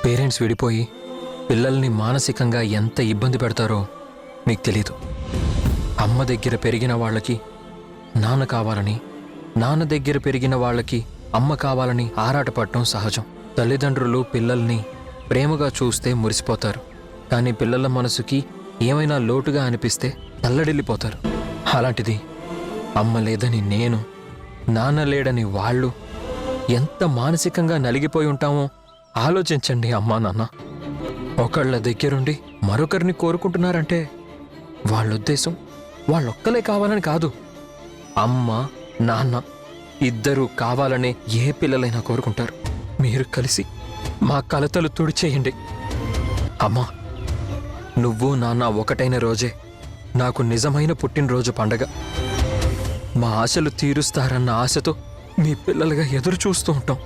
Parents విడిపోయి పిల్లల్ని మానసికంగా ఎంత ఇబ్బంది పెడతారో మీకు తెలీదు. అమ్మ దగ్గర పెరిగిన వాళ్ళకి నాన్న కావాలని, నాన్న దగ్గర పెరిగిన వాళ్ళకి అమ్మ కావాలని ఆరాటపడటం సహజం. తల్లిదండ్రులు పిల్లల్ని ప్రేమగా చూస్తే మురిసిపోతారు, కానీ పిల్లల మనసుకి ఏమైనా లోటుగా అనిపిస్తే తల్లడిల్లిపోతారు. అలాంటిది అమ్మ లేదని నేను, నాన్న లేడని వాళ్ళు ఎంత మానసికంగా నలిగిపోయి ఉంటామో ఆలోచించండి. అమ్మా నాన్న ఒకళ్ళ దగ్గరుండి మరొకరిని కోరుకుంటున్నారంటే వాళ్ళ ఉద్దేశం వాళ్ళొక్కలే కావాలని కాదు, అమ్మ నాన్న ఇద్దరూ కావాలనే ఏ పిల్లలైనా కోరుకుంటారు. మీరు కలిసి మా కలతలు తుడిచేయండి. అమ్మా, నువ్వు నాన్న ఒకటైన రోజే నాకు నిజమైన పుట్టినరోజు పండగ. మా ఆశలు తీరుస్తారన్న ఆశతో మీ పిల్లలుగా ఎదురు చూస్తూ ఉంటాం.